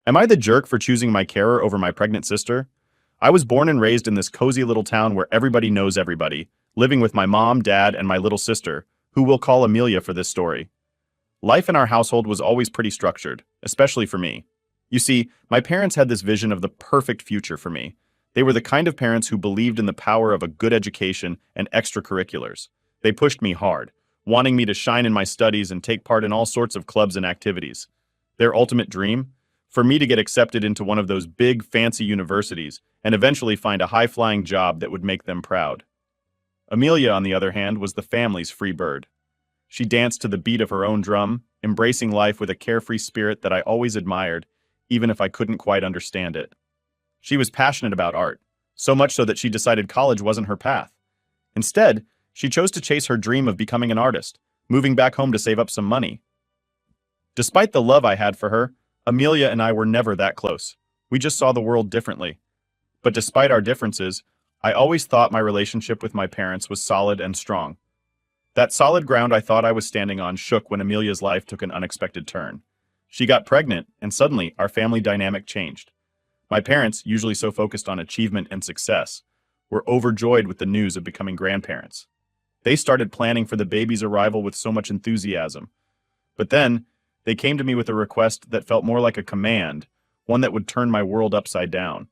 Am I the jerk for choosing my carer over my pregnant sister? I was born and raised in this cozy little town where everybody knows everybody, living with my mom, dad, and my little sister, who we'll call Amelia for this story. Life in our household was always pretty structured, especially for me. You see, my parents had this vision of the perfect future for me. They were the kind of parents who believed in the power of a good education and extracurriculars. They pushed me hard, wanting me to shine in my studies and take part in all sorts of clubs and activities. Their ultimate dream? For me to get accepted into one of those big, fancy universities and eventually find a high-flying job that would make them proud. Amelia, on the other hand, was the family's free bird. She danced to the beat of her own drum, embracing life with a carefree spirit that I always admired, even if I couldn't quite understand it. She was passionate about art, so much so that she decided college wasn't her path. Instead, she chose to chase her dream of becoming an artist, moving back home to save up some money. Despite the love I had for her, Amelia and I were never that close. We just saw the world differently. But despite our differences, I always thought my relationship with my parents was solid and strong. That solid ground I thought I was standing on shook when Amelia's life took an unexpected turn. She got pregnant, and suddenly our family dynamic changed. My parents, usually so focused on achievement and success, were overjoyed with the news of becoming grandparents. They started planning for the baby's arrival with so much enthusiasm. But then, they came to me with a request that felt more like a command, one that would turn my world upside down.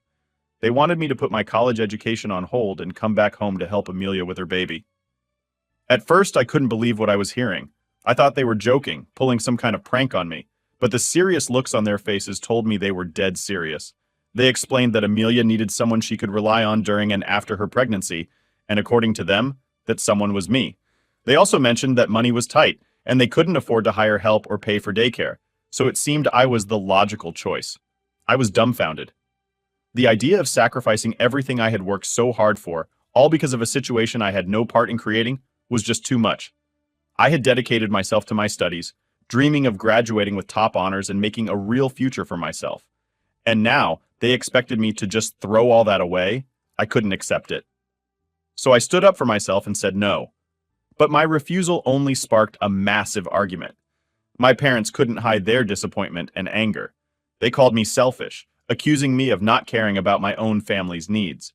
They wanted me to put my college education on hold and come back home to help Amelia with her baby. At first, I couldn't believe what I was hearing. I thought they were joking, pulling some kind of prank on me, but the serious looks on their faces told me they were dead serious. They explained that Amelia needed someone she could rely on during and after her pregnancy, and according to them, that someone was me. They also mentioned that money was tight, and they couldn't afford to hire help or pay for daycare, so it seemed I was the logical choice. I was dumbfounded. The idea of sacrificing everything I had worked so hard for, all because of a situation I had no part in creating, was just too much. I had dedicated myself to my studies, dreaming of graduating with top honors and making a real future for myself. And now, they expected me to just throw all that away? I couldn't accept it. So I stood up for myself and said no. But my refusal only sparked a massive argument. My parents couldn't hide their disappointment and anger. They called me selfish, accusing me of not caring about my own family's needs.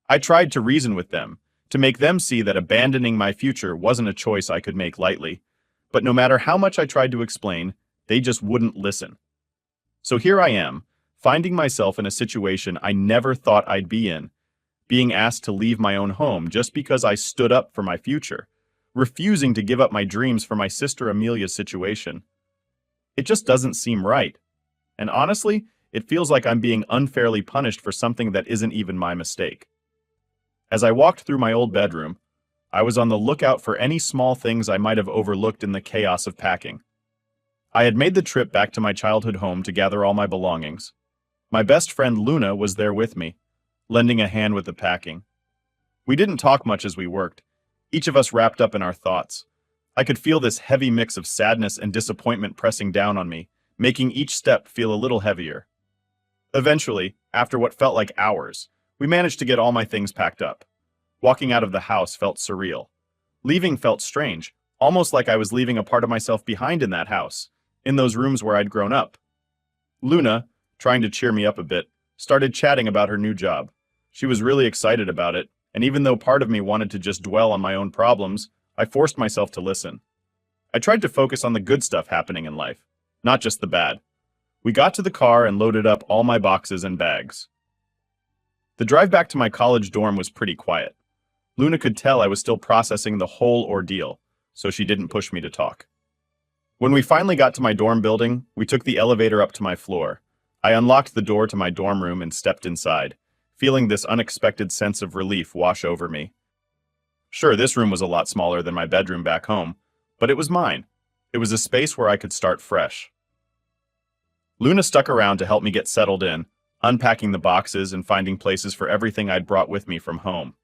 I tried to reason with them, to make them see that abandoning my future wasn't a choice I could make lightly. But no matter how much I tried to explain, they just wouldn't listen. So here I am, finding myself in a situation I never thought I'd be in, being asked to leave my own home just because I stood up for my future, refusing to give up my dreams for my sister Amelia's situation. It just doesn't seem right. And honestly, it feels like I'm being unfairly punished for something that isn't even my mistake. As I walked through my old bedroom, I was on the lookout for any small things I might have overlooked in the chaos of packing. I had made the trip back to my childhood home to gather all my belongings. My best friend Luna was there with me, lending a hand with the packing. We didn't talk much as we worked, each of us wrapped up in our thoughts. I could feel this heavy mix of sadness and disappointment pressing down on me, making each step feel a little heavier. Eventually, after what felt like hours, we managed to get all my things packed up. Walking out of the house felt surreal. Leaving felt strange, almost like I was leaving a part of myself behind in that house, in those rooms where I'd grown up. Luna, trying to cheer me up a bit, started chatting about her new job. She was really excited about it, and even though part of me wanted to just dwell on my own problems, I forced myself to listen. I tried to focus on the good stuff happening in life, not just the bad. We got to the car and loaded up all my boxes and bags. The drive back to my college dorm was pretty quiet. Luna could tell I was still processing the whole ordeal, so she didn't push me to talk. When we finally got to my dorm building, we took the elevator up to my floor. I unlocked the door to my dorm room and stepped inside, feeling this unexpected sense of relief wash over me. Sure, this room was a lot smaller than my bedroom back home, but it was mine. It was a space where I could start fresh. Luna stuck around to help me get settled in, unpacking the boxes and finding places for everything I'd brought with me from home.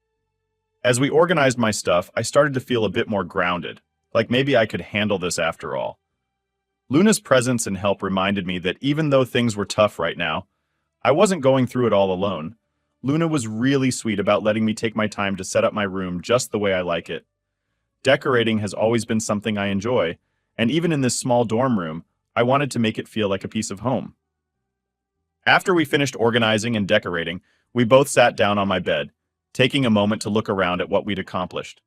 As we organized my stuff, I started to feel a bit more grounded, like maybe I could handle this after all. Luna's presence and help reminded me that even though things were tough right now, I wasn't going through it all alone. Luna was really sweet about letting me take my time to set up my room just the way I like it. Decorating has always been something I enjoy, and even in this small dorm room, I wanted to make it feel like a piece of home. After we finished organizing and decorating, we both sat down on my bed, taking a moment to look around at what we'd accomplished.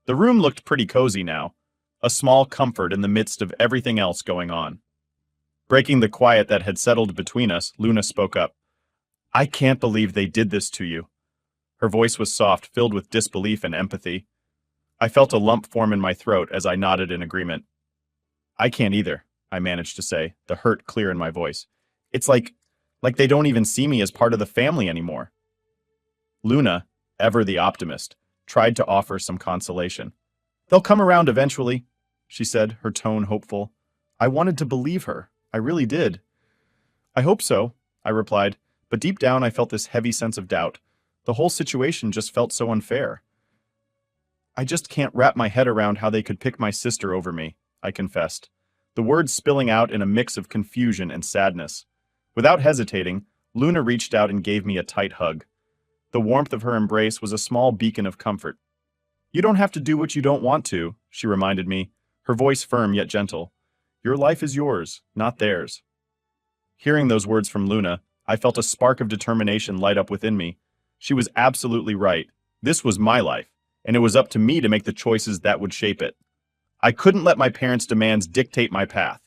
The room looked pretty cozy now, a small comfort in the midst of everything else going on. Breaking the quiet that had settled between us, Luna spoke up. "I can't believe they did this to you." Her voice was soft, filled with disbelief and empathy. I felt a lump form in my throat as I nodded in agreement. "I can't either," I managed to say, the hurt clear in my voice. "It's like they don't even see me as part of the family anymore." Luna, ever the optimist, tried to offer some consolation. "They'll come around eventually," she said, her tone hopeful. I wanted to believe her. I really did. "I hope so," I replied, but deep down I felt this heavy sense of doubt. The whole situation just felt so unfair. "I just can't wrap my head around how they could pick my sister over me," I confessed, the words spilling out in a mix of confusion and sadness. Without hesitating, Luna reached out and gave me a tight hug. The warmth of her embrace was a small beacon of comfort. "You don't have to do what you don't want to," she reminded me, her voice firm yet gentle. "Your life is yours, not theirs." Hearing those words from Luna, I felt a spark of determination light up within me. She was absolutely right. This was my life, and it was up to me to make the choices that would shape it. I couldn't let my parents' demands dictate my path.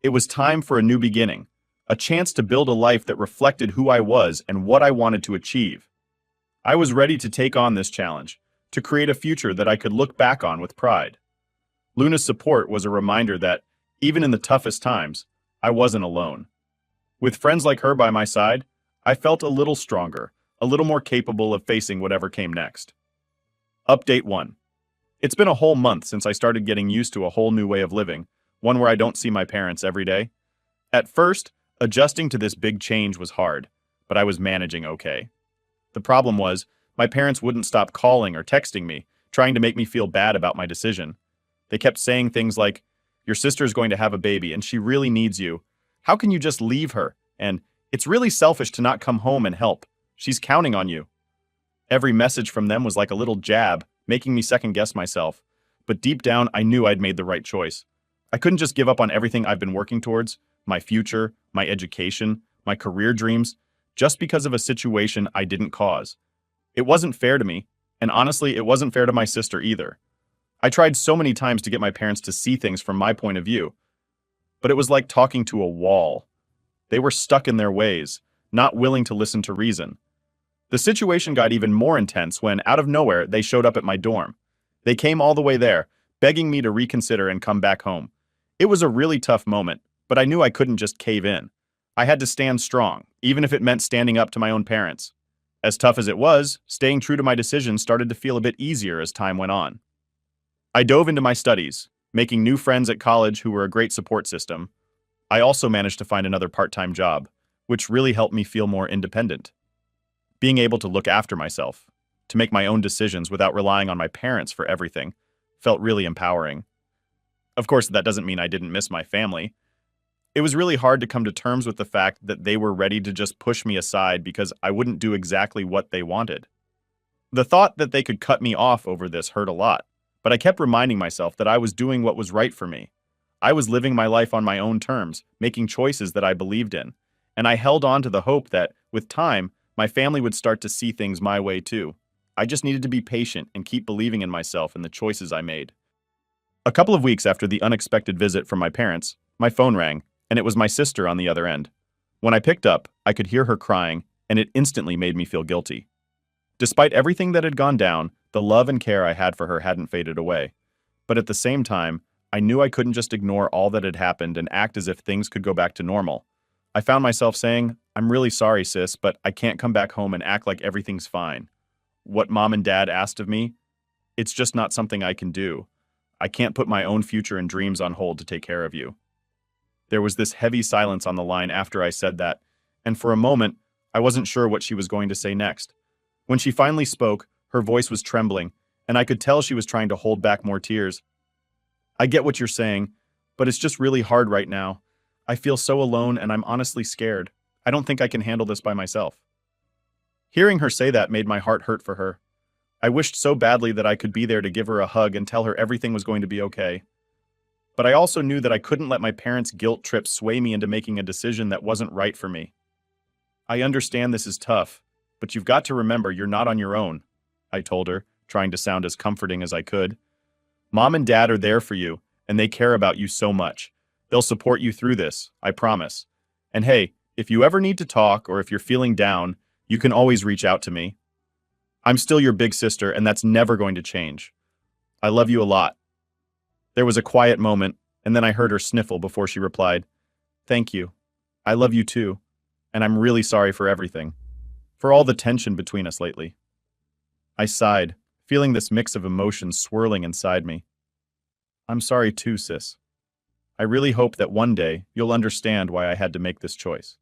It was time for a new beginning, a chance to build a life that reflected who I was and what I wanted to achieve. I was ready to take on this challenge, to create a future that I could look back on with pride. Luna's support was a reminder that, even in the toughest times, I wasn't alone. With friends like her by my side, I felt a little stronger, a little more capable of facing whatever came next. Update 1. It's been a whole month since I started getting used to a whole new way of living, one where I don't see my parents every day. At first, adjusting to this big change was hard, but I was managing okay. The problem was, my parents wouldn't stop calling or texting me, trying to make me feel bad about my decision. They kept saying things like, "Your sister's going to have a baby and she really needs you. How can you just leave her?" And, "It's really selfish to not come home and help. She's counting on you." Every message from them was like a little jab, making me second-guess myself. But deep down, I knew I'd made the right choice. I couldn't just give up on everything I've been working towards, my future, my education, my career dreams, just because of a situation I didn't cause. It wasn't fair to me, and honestly, it wasn't fair to my sister either. I tried so many times to get my parents to see things from my point of view, but it was like talking to a wall. They were stuck in their ways, not willing to listen to reason. The situation got even more intense when, out of nowhere, they showed up at my dorm. They came all the way there, begging me to reconsider and come back home. It was a really tough moment, but I knew I couldn't just cave in. I had to stand strong, even if it meant standing up to my own parents. As tough as it was, staying true to my decisions started to feel a bit easier as time went on. I dove into my studies, making new friends at college who were a great support system. I also managed to find another part-time job, which really helped me feel more independent. Being able to look after myself, to make my own decisions without relying on my parents for everything, felt really empowering. Of course, that doesn't mean I didn't miss my family. It was really hard to come to terms with the fact that they were ready to just push me aside because I wouldn't do exactly what they wanted. The thought that they could cut me off over this hurt a lot, but I kept reminding myself that I was doing what was right for me. I was living my life on my own terms, making choices that I believed in, and I held on to the hope that, with time, my family would start to see things my way too. I just needed to be patient and keep believing in myself and the choices I made. A couple of weeks after the unexpected visit from my parents, my phone rang, and it was my sister on the other end. When I picked up, I could hear her crying, and it instantly made me feel guilty. Despite everything that had gone down, the love and care I had for her hadn't faded away. But at the same time, I knew I couldn't just ignore all that had happened and act as if things could go back to normal. I found myself saying, "I'm really sorry, sis, but I can't come back home and act like everything's fine. What Mom and Dad asked of me, it's just not something I can do. I can't put my own future and dreams on hold to take care of you." There was this heavy silence on the line after I said that, and for a moment, I wasn't sure what she was going to say next. When she finally spoke, her voice was trembling, and I could tell she was trying to hold back more tears. "I get what you're saying, but it's just really hard right now. I feel so alone and I'm honestly scared. I don't think I can handle this by myself." Hearing her say that made my heart hurt for her. I wished so badly that I could be there to give her a hug and tell her everything was going to be okay. But I also knew that I couldn't let my parents' guilt trip sway me into making a decision that wasn't right for me. I understand this is tough, but you've got to remember you're not on your own, I told her, trying to sound as comforting as I could. Mom and Dad are there for you, and they care about you so much. They'll support you through this, I promise. And hey, if you ever need to talk or if you're feeling down, you can always reach out to me. I'm still your big sister, and that's never going to change. I love you a lot. There was a quiet moment, and then I heard her sniffle before she replied, Thank you. I love you too, and I'm really sorry for everything. For all the tension between us lately. I sighed, feeling this mix of emotions swirling inside me. I'm sorry too, sis. I really hope that one day you'll understand why I had to make this choice.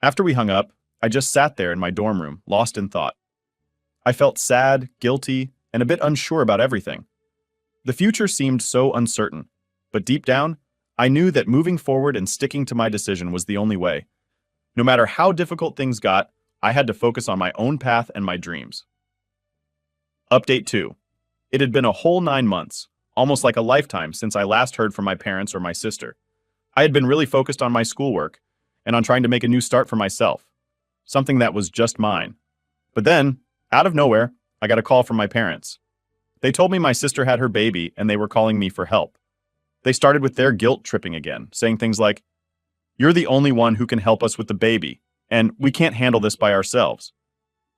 After we hung up, I just sat there in my dorm room, lost in thought. I felt sad, guilty, and a bit unsure about everything. The future seemed so uncertain, but deep down, I knew that moving forward and sticking to my decision was the only way. No matter how difficult things got, I had to focus on my own path and my dreams. Update 2. It had been a whole 9 months, almost like a lifetime since I last heard from my parents or my sister. I had been really focused on my schoolwork and on trying to make a new start for myself, something that was just mine. But then, out of nowhere, I got a call from my parents. They told me my sister had her baby and they were calling me for help. They started with their guilt tripping again, saying things like, You're the only one who can help us with the baby, and we can't handle this by ourselves.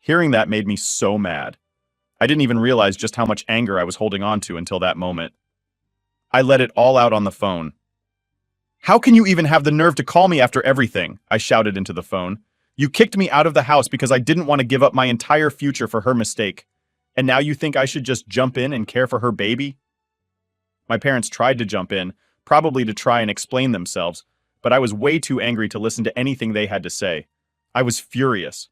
Hearing that made me so mad. I didn't even realize just how much anger I was holding on to until that moment. I let it all out on the phone. How can you even have the nerve to call me after everything? I shouted into the phone. You kicked me out of the house because I didn't want to give up my entire future for her mistake. And now you think I should just jump in and care for her baby? My parents tried to jump in, probably to try and explain themselves, but I was way too angry to listen to anything they had to say. I was furious.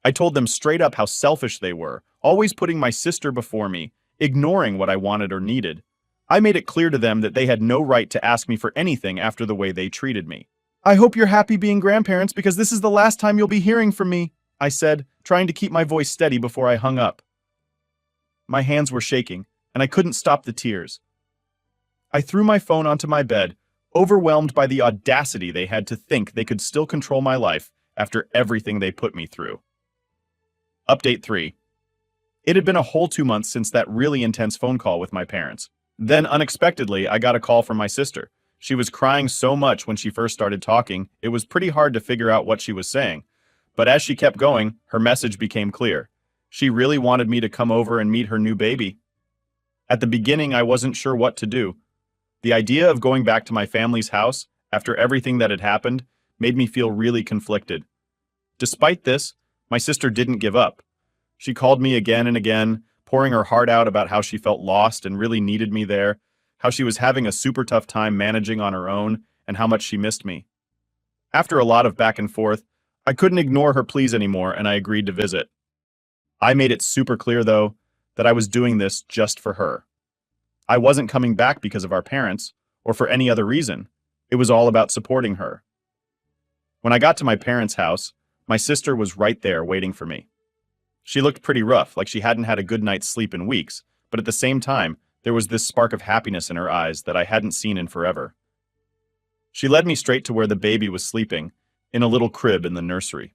I told them straight up how selfish they were, always putting my sister before me, ignoring what I wanted or needed. I made it clear to them that they had no right to ask me for anything after the way they treated me. I hope you're happy being grandparents because this is the last time you'll be hearing from me, I said, trying to keep my voice steady before I hung up. My hands were shaking, and I couldn't stop the tears. I threw my phone onto my bed, overwhelmed by the audacity they had to think they could still control my life after everything they put me through. Update 3. It had been a whole 2 months since that really intense phone call with my parents. Then, unexpectedly, I got a call from my sister. She was crying so much when she first started talking, it was pretty hard to figure out what she was saying. But as she kept going, her message became clear. She really wanted me to come over and meet her new baby. At the beginning, I wasn't sure what to do. The idea of going back to my family's house, after everything that had happened, made me feel really conflicted. Despite this, my sister didn't give up. She called me again and again, pouring her heart out about how she felt lost and really needed me there, how she was having a super tough time managing on her own, and how much she missed me. After a lot of back and forth, I couldn't ignore her pleas anymore, and I agreed to visit. I made it super clear, though, that I was doing this just for her. I wasn't coming back because of our parents, or for any other reason. It was all about supporting her. When I got to my parents' house, my sister was right there waiting for me. She looked pretty rough, like she hadn't had a good night's sleep in weeks, but at the same time, there was this spark of happiness in her eyes that I hadn't seen in forever. She led me straight to where the baby was sleeping, in a little crib in the nursery.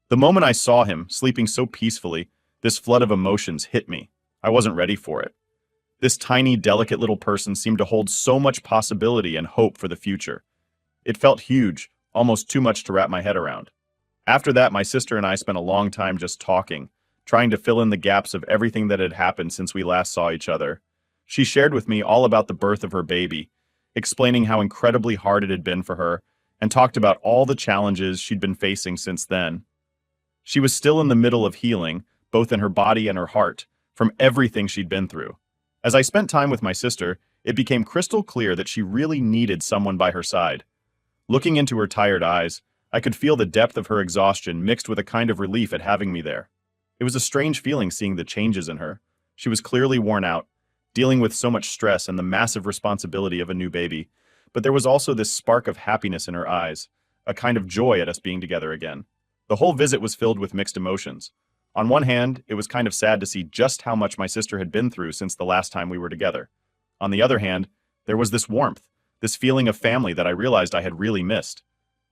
The moment I saw him, sleeping so peacefully, this flood of emotions hit me. I wasn't ready for it. This tiny, delicate little person seemed to hold so much possibility and hope for the future. It felt huge, almost too much to wrap my head around. After that, my sister and I spent a long time just talking, trying to fill in the gaps of everything that had happened since we last saw each other. She shared with me all about the birth of her baby, explaining how incredibly hard it had been for her, and talked about all the challenges she'd been facing since then. She was still in the middle of healing, both in her body and her heart, from everything she'd been through. As I spent time with my sister, it became crystal clear that she really needed someone by her side. Looking into her tired eyes, I could feel the depth of her exhaustion mixed with a kind of relief at having me there. It was a strange feeling seeing the changes in her. She was clearly worn out, dealing with so much stress and the massive responsibility of a new baby, but there was also this spark of happiness in her eyes, a kind of joy at us being together again. The whole visit was filled with mixed emotions. On one hand, it was kind of sad to see just how much my sister had been through since the last time we were together. On the other hand, there was this warmth, this feeling of family that I realized I had really missed.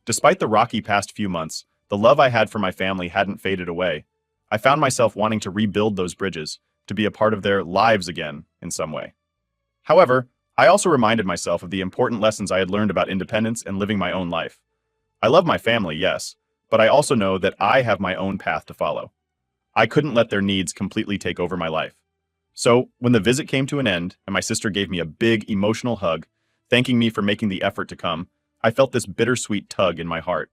Despite the rocky past few months, The love I had for my family hadn't faded away. I found myself wanting to rebuild those bridges, to be a part of their lives again in some way. However, I also reminded myself of the important lessons I had learned about independence and living my own life. I love my family, yes, but I also know that I have my own path to follow. I couldn't let their needs completely take over my life. So, when the visit came to an end and my sister gave me a big emotional hug, thanking me for making the effort to come, I felt this bittersweet tug in my heart.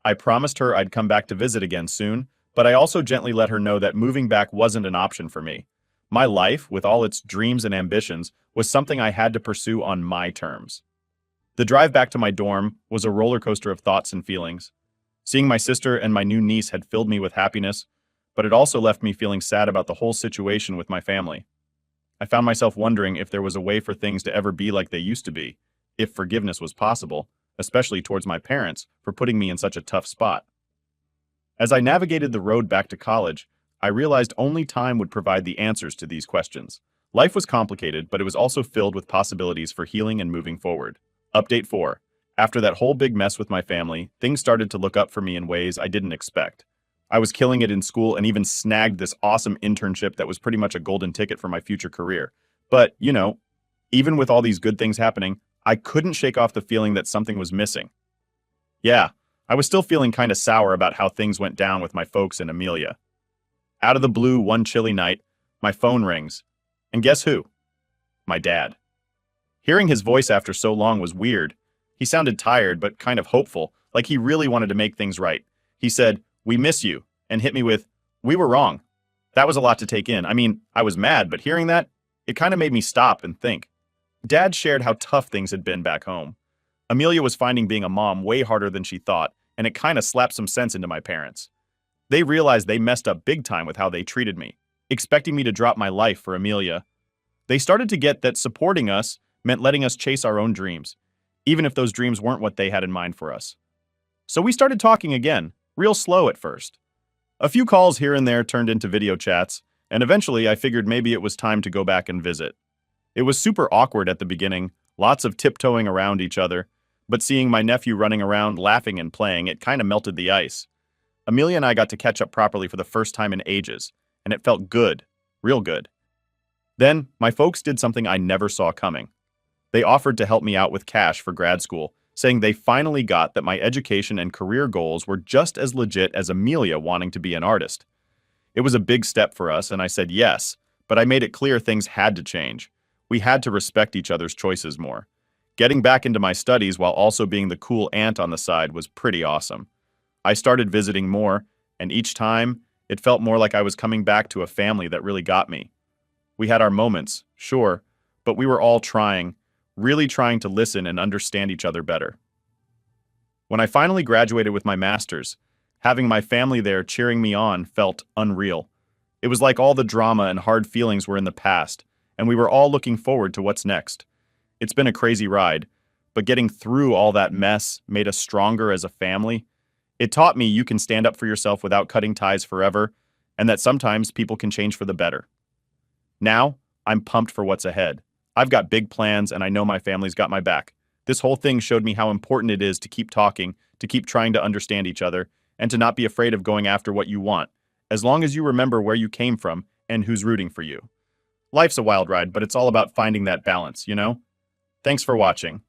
I promised her I'd come back to visit again soon, but I also gently let her know that moving back wasn't an option for me. My life, with all its dreams and ambitions, was something I had to pursue on my terms. The drive back to my dorm was a roller coaster of thoughts and feelings. Seeing my sister and my new niece had filled me with happiness, but it also left me feeling sad about the whole situation with my family. I found myself wondering if there was a way for things to ever be like they used to be, if forgiveness was possible, especially towards my parents for putting me in such a tough spot. As I navigated the road back to college, I realized only time would provide the answers to these questions. Life was complicated, but it was also filled with possibilities for healing and moving forward. Update 4. After that whole big mess with my family, things started to look up for me in ways I didn't expect. I was killing it in school and even snagged this awesome internship that was pretty much a golden ticket for my future career. But, even with all these good things happening, I couldn't shake off the feeling that something was missing. Yeah, I was still feeling kind of sour about how things went down with my folks in Amelia. Out of the blue, one chilly night, my phone rings. And guess who? My dad. Hearing his voice after so long was weird. He sounded tired, but kind of hopeful, like he really wanted to make things right. He said, "We miss you," and hit me with, "We were wrong." That was a lot to take in. I mean, I was mad, but hearing that, it kind of made me stop and think. Dad shared how tough things had been back home. Amelia was finding being a mom way harder than she thought, and it kind of slapped some sense into my parents. They realized they messed up big time with how they treated me, expecting me to drop my life for Amelia. They started to get that supporting us meant letting us chase our own dreams, even if those dreams weren't what they had in mind for us. So we started talking again, real slow at first. A few calls here and there turned into video chats, and eventually I figured maybe it was time to go back and visit. It was super awkward at the beginning, lots of tiptoeing around each other, but seeing my nephew running around laughing and playing, it kind of melted the ice. Amelia and I got to catch up properly for the first time in ages, and it felt good, real good. Then, my folks did something I never saw coming. They offered to help me out with cash for grad school, saying they finally got that my education and career goals were just as legit as Amelia wanting to be an artist. It was a big step for us, and I said yes, but I made it clear things had to change. We had to respect each other's choices more. Getting back into my studies while also being the cool aunt on the side was pretty awesome. I started visiting more, and each time, it felt more like I was coming back to a family that really got me. We had our moments, sure, but we were all trying, really trying to listen and understand each other better. When I finally graduated with my master's, having my family there cheering me on felt unreal. It was like all the drama and hard feelings were in the past, and we were all looking forward to what's next. It's been a crazy ride, but getting through all that mess made us stronger as a family. It taught me you can stand up for yourself without cutting ties forever, and that sometimes people can change for the better. Now, I'm pumped for what's ahead. I've got big plans, and I know my family's got my back. This whole thing showed me how important it is to keep talking, to keep trying to understand each other, and to not be afraid of going after what you want, as long as you remember where you came from and who's rooting for you. Life's a wild ride, but it's all about finding that balance, you know? Thanks for watching.